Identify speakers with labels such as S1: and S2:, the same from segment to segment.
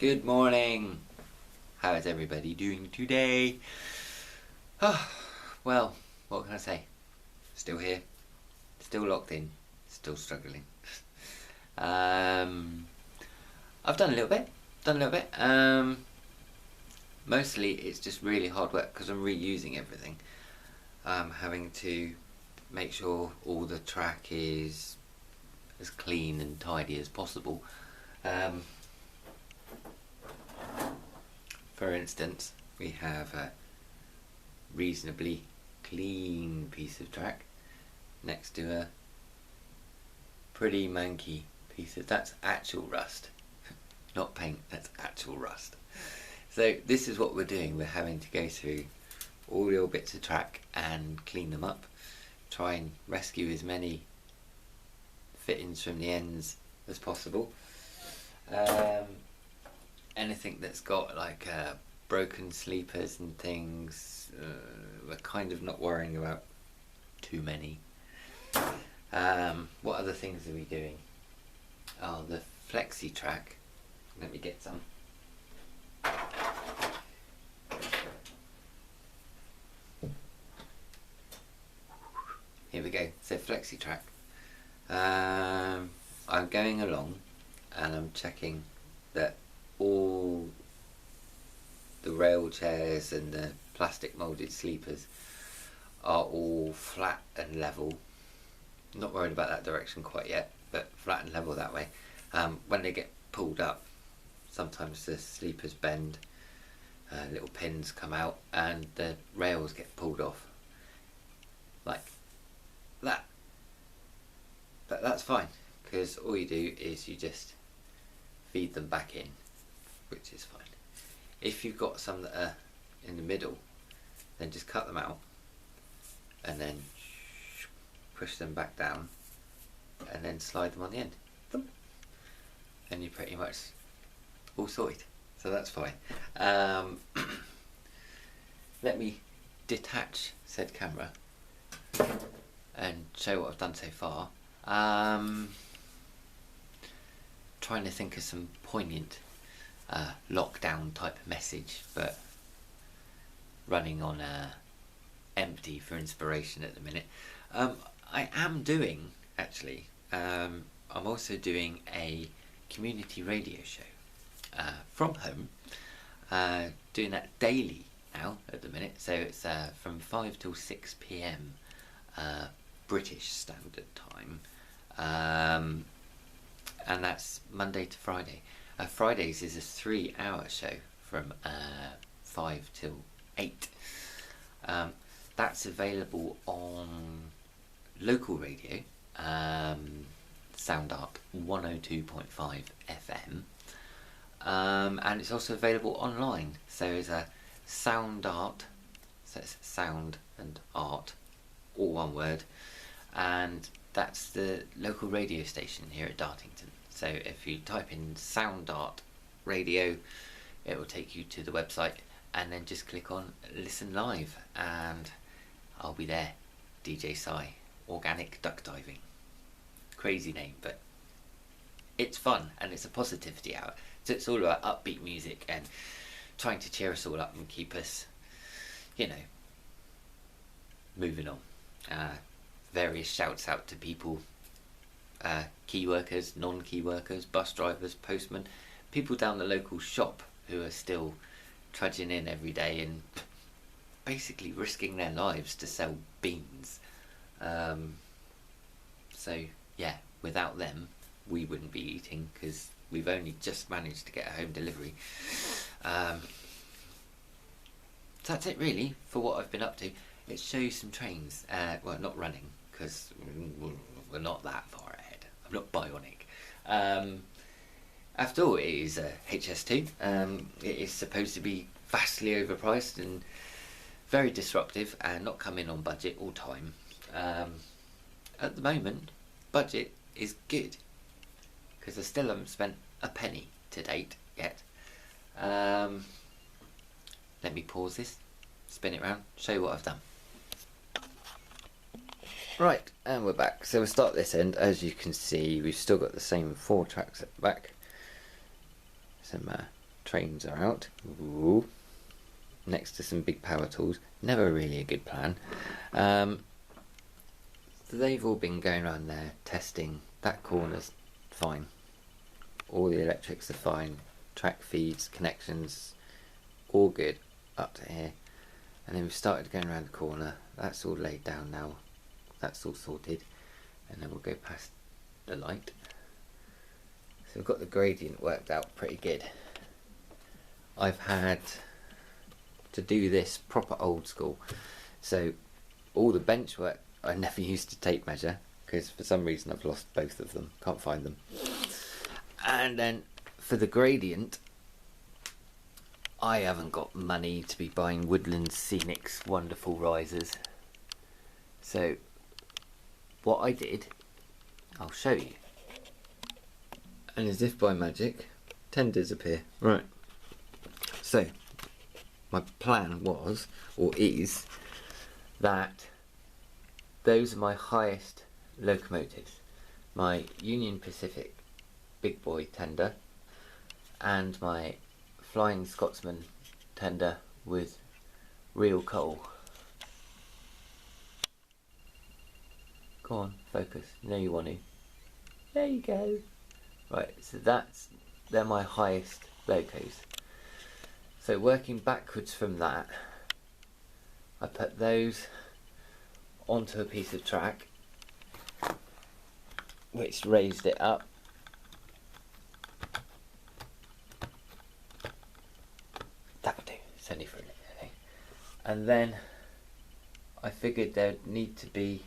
S1: Good morning. How is everybody doing today? Well, what can I say? Still here, still locked in, still struggling. I've done a little bit. Mostly it's just really hard work because I'm reusing everything. I'm having to make sure all the track is as clean and tidy as possible. For instance, we have a reasonably clean piece of track next to a pretty manky piece of, that's actual rust, not paint, that's actual rust. So this is what we're doing. We're having to go through all the old bits of track and clean them up, try and rescue as many fittings from the ends as possible. Anything that's got like broken sleepers and things, we're kind of not worrying about too many. What other things are we doing? Oh, the flexi track. Let me get some. Here we go. So flexi track. I'm going along and I'm checking that all the rail chairs and the plastic moulded sleepers are all flat and level. Not worried about that direction quite yet, but flat and level that way. When they get pulled up, sometimes the sleepers bend, little pins come out and the rails get pulled off like that. But that's fine, because all you do is you just feed them back in, which is fine. If you've got some that are in the middle, then just cut them out and then push them back down and then slide them on the end, and you're pretty much all sorted. So that's fine. Let me detach said camera and show what I've done so far. Trying to think of some poignant lockdown type message, but running on empty for inspiration at the minute. I am doing, actually, I'm also doing a community radio show from home, doing that daily now at the minute, so it's from 5 till 6 p.m. British Standard Time, and that's Monday to Friday. Fridays is a 3-hour show from 5 till 8. That's available on local radio, Sound Art 102.5 FM, and it's also available online. So it's a Sound Art, so it's sound and art, all one word, and that's the local radio station here at Dartington. So if you type in Sound Art Radio, it will take you to the website, and then just click on Listen Live, and I'll be there. DJ Sai, Organic Duck Diving. Crazy name, but it's fun and it's a positivity hour. So it's all about upbeat music and trying to cheer us all up and keep us, moving on. Various shouts out to people, key workers, non-key workers, bus drivers, postmen, people down the local shop who are still trudging in every day and basically risking their lives to sell beans. So yeah, without them we wouldn't be eating, because we've only just managed to get a home delivery. So that's it really for what I've been up to. Let's show you some trains. Well, not running, because we're not that far ahead. I'm not bionic. After all, it is a HS2. It is supposed to be vastly overpriced and very disruptive and not come in on budget all time. At the moment, budget is good, because I still haven't spent a penny to date yet. Let me pause this, spin it round, show you what I've done. Right, and we're back. So we'll start this end. As you can see, we've still got the same 4 tracks at the back. Some trains are out. Ooh. Next to some big power tools. Never really a good plan. So they've all been going around there testing. That corner's fine. All the electrics are fine. Track feeds, connections, all good up to here. And then we've started going around the corner. That's all laid down now. That's all sorted. And then we'll go past the light. So we've got the gradient worked out pretty good. I've had to do this proper old school. So all the bench work I never used to tape measure, because for some reason I've lost both of them. Can't find them. And then for the gradient, I haven't got money to be buying Woodland Scenic's wonderful risers. So what I did, I'll show you. And as if by magic, tenders appear. Right. So my plan was, or is, that those are my highest locomotives. My Union Pacific big boy tender and my Flying Scotsman tender with real coal. Go on, focus. You know you want to. There you go. Right, so they're my highest locos. So working backwards from that, I put those onto a piece of track which raised it up. That'll do, it's only for a little thing. And then I figured there'd need to be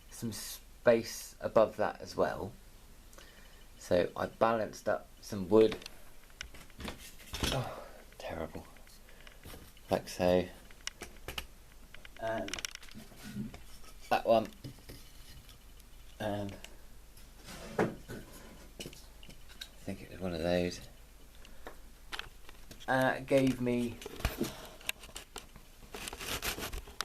S1: some space above that as well. So I balanced up some wood. Oh, terrible. Like so. And that one. And I think it was one of those. And that gave me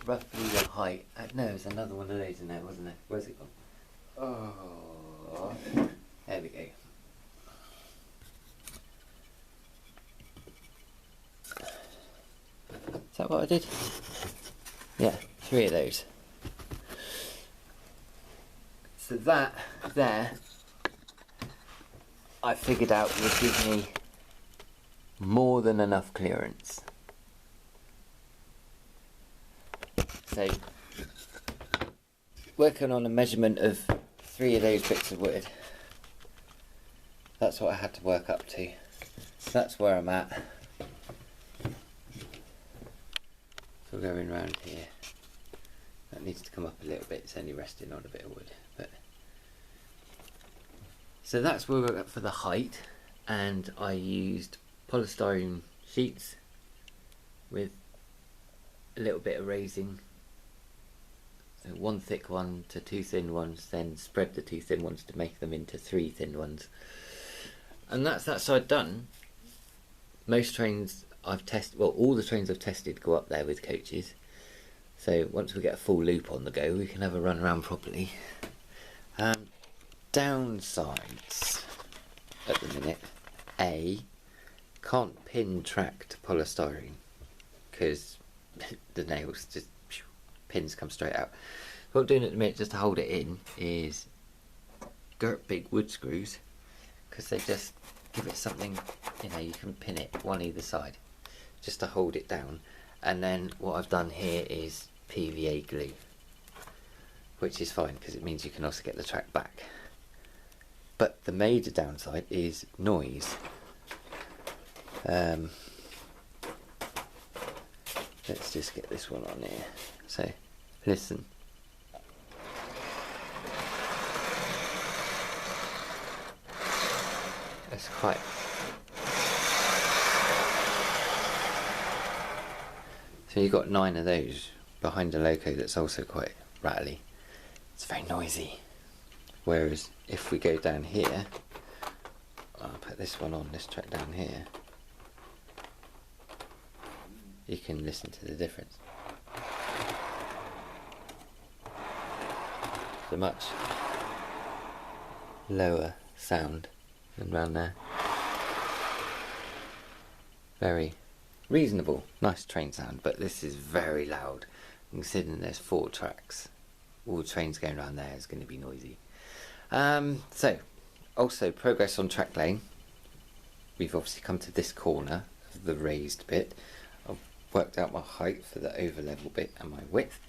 S1: roughly the height. No, there's another one of those in there, wasn't there? Where's it gone? Oh, there we go. Is that what I did? Yeah, 3 of those. So that there, I figured out would give me more than enough clearance. So, working on a measurement of 3 of those bits of wood, that's what I had to work up to. So that's where I'm at. So we're going around here. That needs to come up a little bit, it's only resting on a bit of wood. But so that's where we're at for the height, and I used polystyrene sheets with a little bit of raising. So 1 thick one to 2 thin ones, then spread the 2 thin ones to make them into 3 thin ones. And that's that side done. Most trains I've tested, well, all the trains I've tested go up there with coaches. So once we get a full loop on the go, we can have a run around properly. Downsides at the minute. A, can't pin track to polystyrene because the nails just, pins come straight out. What I'm doing at the minute just to hold it in is girt big wood screws, because they just give it something, you know, you can pin it one either side just to hold it down. And then what I've done here is PVA glue, which is fine because it means you can also get the track back. But the major downside is noise. Let's just get this one on here. So, listen. It's quite... So you've got 9 of those behind a loco that's also quite rattly. It's very noisy. Whereas if we go down here, I'll put this one on, this track down here, you can listen to the difference. It's a much lower sound than round there. very reasonable, nice train sound, but this is very loud. Considering there's 4 tracks, all the trains going around there is going to be noisy. So, also progress on track lane. We've obviously come to this corner of the raised bit. I've worked out my height for the over level bit and my width.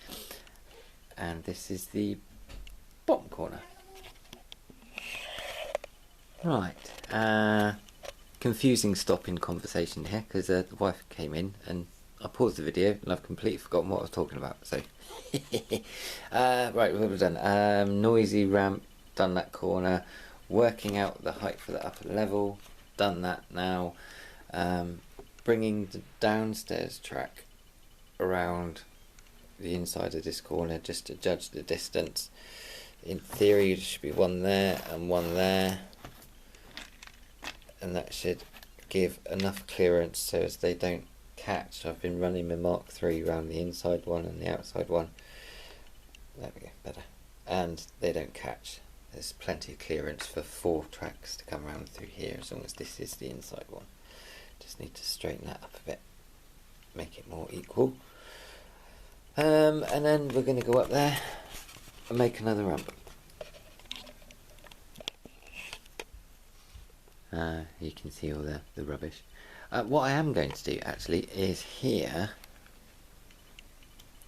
S1: And this is the bottom corner. Right, confusing stop in conversation here because the wife came in and I paused the video and I've completely forgotten what I was talking about. So, right, what have we done? Noisy ramp, done that corner. Working out the height for the upper level, done that now. Bringing the downstairs track around the inside of this corner just to judge the distance. In theory, there should be one there and one there, and that should give enough clearance so as they don't catch. I've been running my Mark III around the inside one and the outside one. There we go, better. And they don't catch. There's plenty of clearance for 4 tracks to come around through here as long as this is the inside one. Just need to straighten that up a bit, make it more equal. And then we're going to go up there and make another ramp. You can see all the rubbish. What I am going to do actually is here,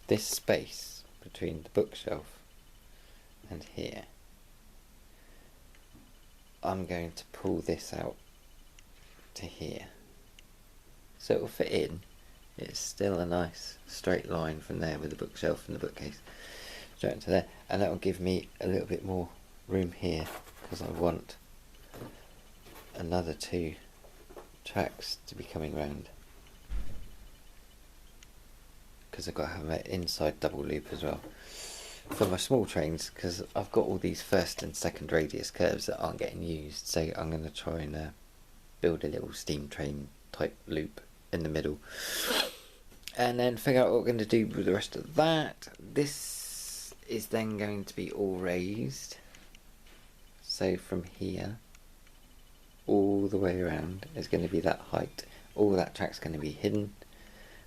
S1: this space between the bookshelf and here, I'm going to pull this out to here so it will fit in. It's still a nice straight line from there with the bookshelf and the bookcase straight into there, and that will give me a little bit more room here because I want another 2 tracks to be coming round because I've got to have an inside double loop as well for my small trains because I've got all these first and second radius curves that aren't getting used, so I'm going to try and build a little steam train type loop in the middle and then figure out what we're going to do with the rest of that. This is then going to be all raised, so from here all the way around is going to be that height. All that track's going to be hidden.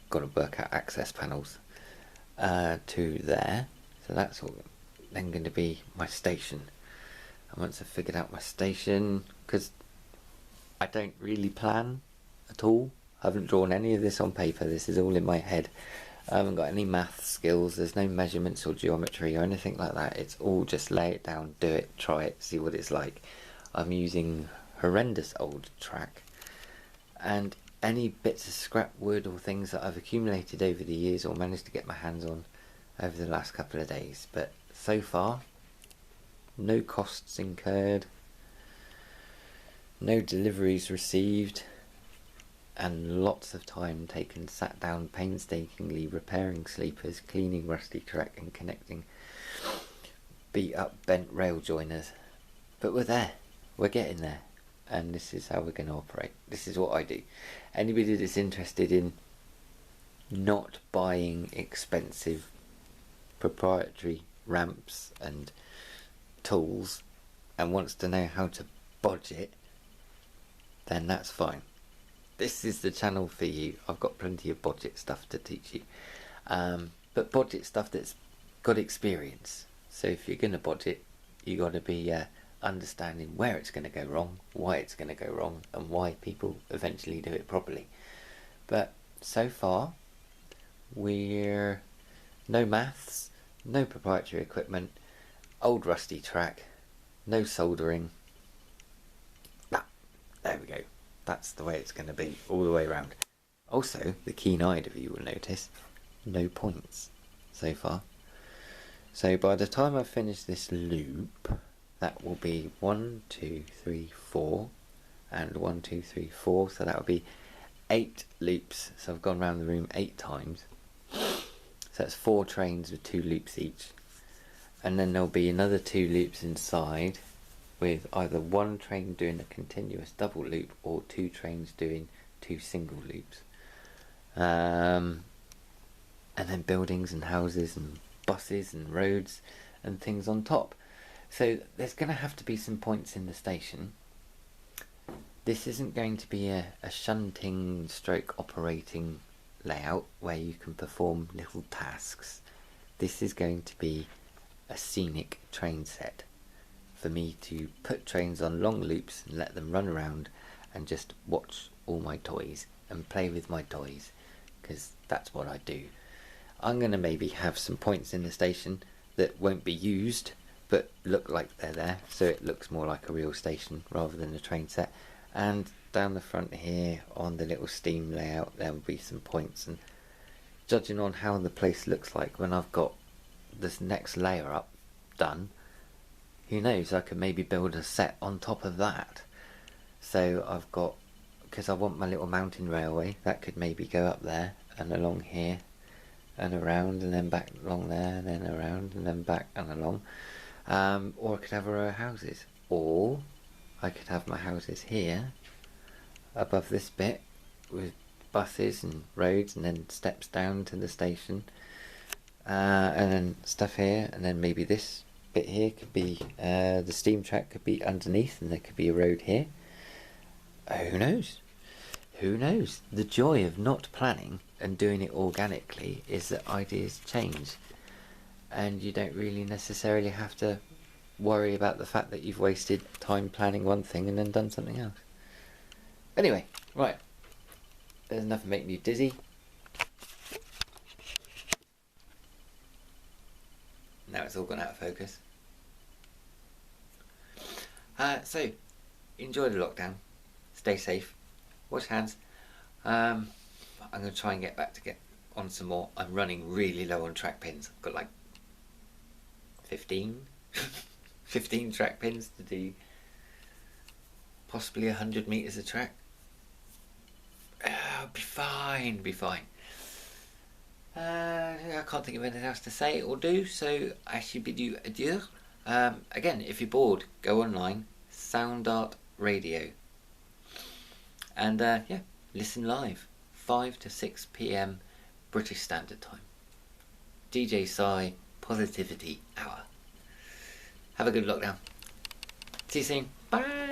S1: Got to work out access panels to there, so that's all then going to be my station. And once I've figured out my station, because I don't really plan at all, I haven't drawn any of this on paper, this is all in my head. I haven't got any math skills, there's no measurements or geometry or anything like that. It's all just lay it down, do it, try it, see what it's like. I'm using horrendous old track, and any bits of scrap wood or things that I've accumulated over the years or managed to get my hands on over the last couple of days. But so far, no costs incurred, no deliveries received, and lots of time taken sat down painstakingly repairing sleepers, cleaning rusty track and connecting beat up bent rail joiners. But we're there, we're getting there, and this is how we're going to operate. This is what I do. Anybody that's interested in not buying expensive proprietary ramps and tools and wants to know how to budget, then that's fine. This is the channel for you. I've got plenty of budget stuff to teach you, but budget stuff that's got experience. So if you're going to budget, you got to be understanding where it's going to go wrong, why it's going to go wrong, and why people eventually do it properly. But so far, we're no maths, no proprietary equipment, old rusty track, no soldering. There we go. That's the way it's going to be all the way around. Also, the keen-eyed of you will notice, no points so far. So by the time I finish this loop, that will be 1, 2, 3, 4, and 1, 2, 3, 4. So that will be 8 loops. So I've gone around the room 8 times. So that's 4 trains with 2 loops each. And then there'll be another 2 loops inside, with either 1 train doing a continuous double loop or 2 trains doing 2 single loops. And then buildings and houses and buses and roads and things on top. So there's going to have to be some points in the station, This isn't going to be a shunting stroke operating layout where you can perform little tasks. This is going to be a scenic train set for me to put trains on long loops and let them run around and just watch all my toys and play with my toys, because that's what I do. I'm going to maybe have some points in the station that won't be used but look like they're there, so it looks more like a real station rather than a train set. And down the front here on the little steam layout there will be some points, and judging on how the place looks like when I've got this next layer up done, who knows, I could maybe build a set on top of that. So I've got, because I want my little mountain railway, that could maybe go up there and along here and around and then back along there and then around and then back and along. Or I could have a row of houses, or I could have my houses here above this bit with buses and roads, and then steps down to the station, and then stuff here, and then maybe this bit here could be the steam track could be underneath, and there could be a road here. Who knows? Who knows? The joy of not planning and doing it organically is that ideas change, and you don't really necessarily have to worry about the fact that you've wasted time planning one thing and then done something else. Anyway, right, there's enough of making you dizzy. Now it's all gone out of focus. So, enjoy the lockdown, stay safe, wash hands. I'm going to try and get on some more. I'm running really low on track pins. I've got like 15 track pins to do possibly 100 meters of track. Be fine. I can't think of anything else to say or do, so I should bid you adieu. Again, if you're bored, go online, Sound Art Radio, and yeah, listen live, 5 to 6 p.m. British Standard Time. DJ Sai, Positivity Hour. Have a good lockdown. See you soon. Bye.